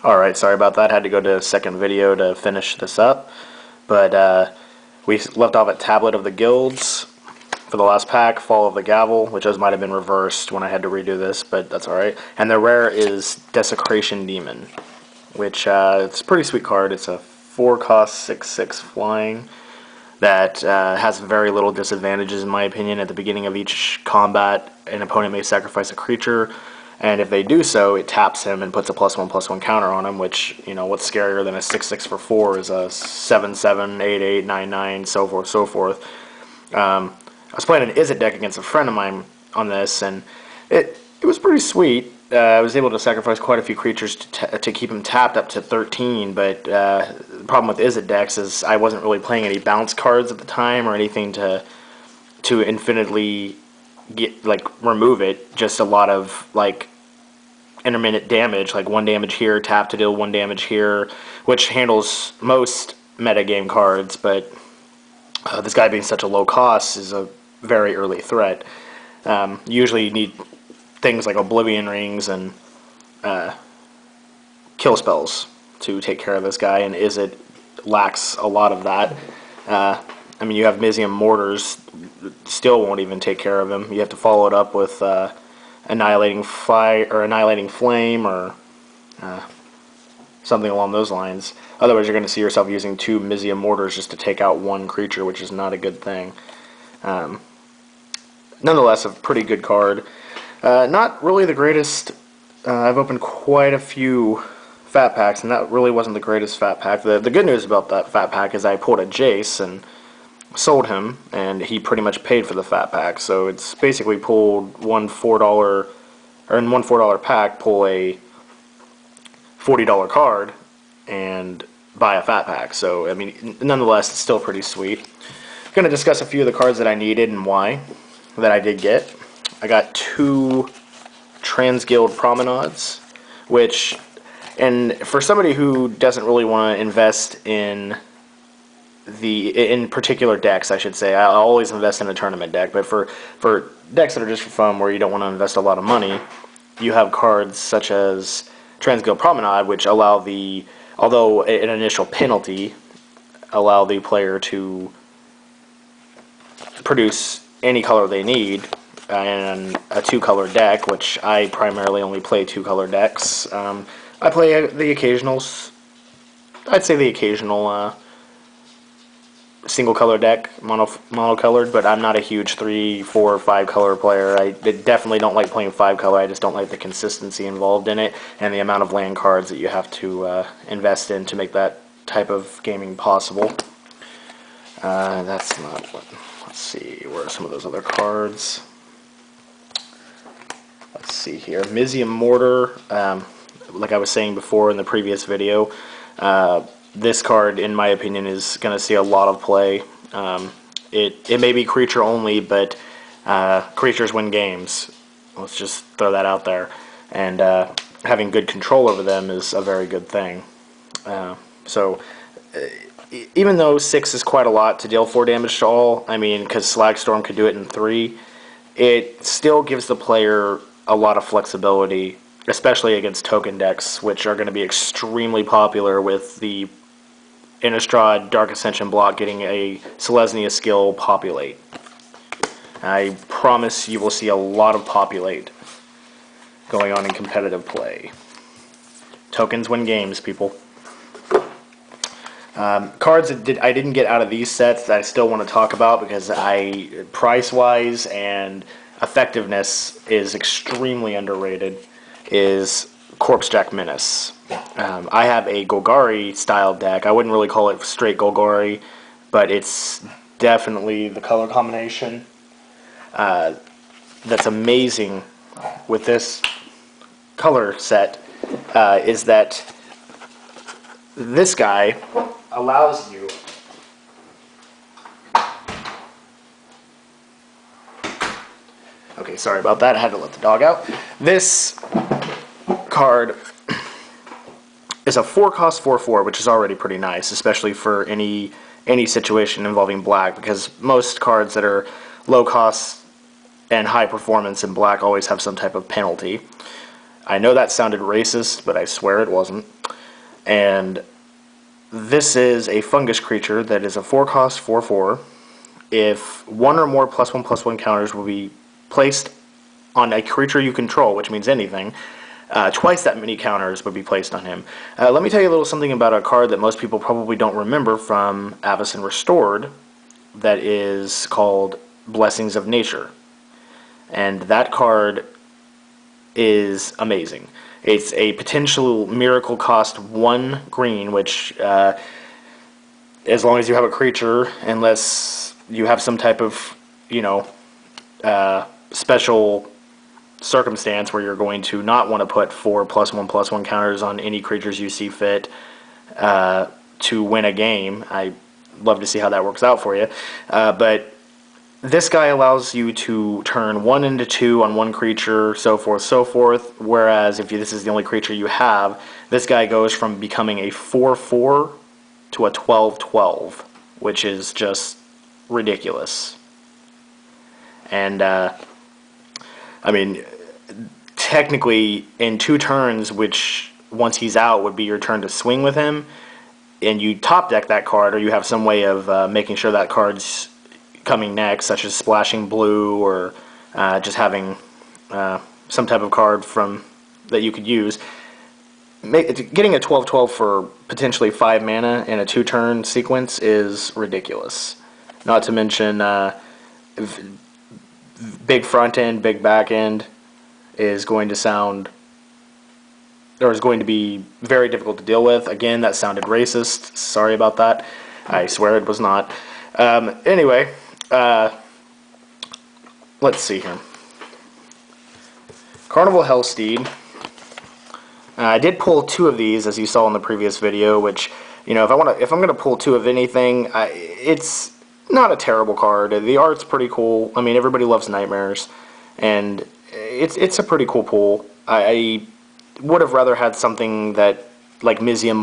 Alright, sorry about that. Had to go to a second video to finish this up. But we left off at Tablet of the Guilds for the last pack, Fall of the Gavel, which might have been reversed when I had to redo this, but that's alright. And the rare is Desecration Demon, which it's a pretty sweet card. It's a 4-cost 6/6 flying that has very little disadvantages in my opinion. At the beginning of each combat, an opponent may sacrifice a creature, and if they do so, it taps him and puts a +1/+1 counter on him, which, you know, what's scarier than a 6/6 for 4 is a 7/7, 8/8, 9/9, so forth, so forth. I was playing an Izzet deck against a friend of mine on this, and it was pretty sweet. I was able to sacrifice quite a few creatures to keep him tapped up to 13, but the problem with Izzet decks is I wasn't really playing any bounce cards at the time or anything to infinitely remove it. Just a lot of intermittent damage, like 1 damage here, tap to deal 1 damage here, which handles most metagame cards, but this guy being such a low cost is a very early threat. Usually you need things like Oblivion Rings and kill spells to take care of this guy, and Izzet lacks a lot of that. I mean, you have Mizium Mortars, still won't even take care of him. You have to follow it up with Annihilating Fire or Annihilating Flame or something along those lines. Otherwise, you're going to see yourself using 2 Mizium Mortars just to take out 1 creature, which is not a good thing. Nonetheless, a pretty good card. Not really the greatest. I've opened quite a few fat packs, and that really wasn't the greatest fat pack. The good news about that fat pack is I pulled a Jace and sold him, and he pretty much paid for the fat pack. So it's basically pulled one $4, or in one $4 pack, pull a $40 card and buy a fat pack. So I mean, nonetheless, it's still pretty sweet. I'm going to discuss a few of the cards that I needed and why that I did get. I got 2 Transguild Promenades, which, and for somebody who doesn't really want to invest in particular decks, I should say, I'll always invest in a tournament deck, but for decks that are just for fun, where you don't want to invest a lot of money, you have cards such as Transguild Promenade, which allow although an initial penalty, allow the player to produce any color they need in a 2-color deck, which I primarily only play 2-color decks. I play the occasionals. I'd say the occasional single-color deck, monocolored, but I'm not a huge 3, 4, 5-color player. I definitely don't like playing 5-color. I just don't like the consistency involved in it and the amount of land cards that you have to invest in to make that type of gaming possible. That's not what... Let's see, where are some of those other cards? Let's see here. Mizium Mortar, like I was saying before in the previous video, this card, in my opinion, is going to see a lot of play. It may be creature only, but creatures win games. Let's just throw that out there. And having good control over them is a very good thing. Even though 6 is quite a lot to deal 4 damage to all, I mean, because Slagstorm could do it in 3, it still gives the player a lot of flexibility, especially against token decks, which are going to be extremely popular with the Innistrad Dark Ascension block getting a Selesnya skill Populate. I promise you will see a lot of Populate going on in competitive play. Tokens win games, people. Cards that I didn't get out of these sets that I still want to talk about because price-wise and effectiveness is extremely underrated, is Corpsejack Menace. I have a Golgari style deck. I wouldn't really call it straight Golgari, but it's definitely the color combination that's amazing with this color set is that this guy allows you okay, sorry about that, I had to let the dog out. This card is a 4-cost 4/4, which is already pretty nice, especially for any situation involving black, because most cards that are low cost and high performance in black always have some type of penalty. I know that sounded racist, but I swear it wasn't. And this is a fungus creature that is a 4-cost 4/4. If one or more +1/+1 counters will be placed on a creature you control, which means anything, twice that many counters would be placed on him. Let me tell you a little something about a card that most people probably don't remember from Avacyn Restored that is called Blessings of Nature. And that card is amazing. It's a potential miracle cost 1 green, which as long as you have a creature, unless you have some type of, special circumstance where you're going to not want to put 4 +1/+1 counters on any creatures you see fit to win a game. I love to see how that works out for you. But this guy allows you to turn 1 into 2 on one creature, so forth. Whereas if this is the only creature you have, this guy goes from becoming a 4/4 to a 12/12, which is just ridiculous. And I mean, technically, in 2 turns, which once he's out would be your turn to swing with him, and you top deck that card, or you have some way of making sure that card's coming next, such as splashing blue, or just having some type of card that you could use. Getting a 12/12 for potentially 5 mana in a 2-turn sequence is ridiculous. Not to mention big front end, big back end is going to be very difficult to deal with. Again, that sounded racist. Sorry about that. I swear it was not. Anyway, let's see here. Carnival Hellsteed. I did pull 2 of these, as you saw in the previous video, which, if I'm gonna pull 2 of anything, it's not a terrible card. The art's pretty cool. I mean, everybody loves Nightmares, and it's a pretty cool pull. I would have rather had something that, like Mizium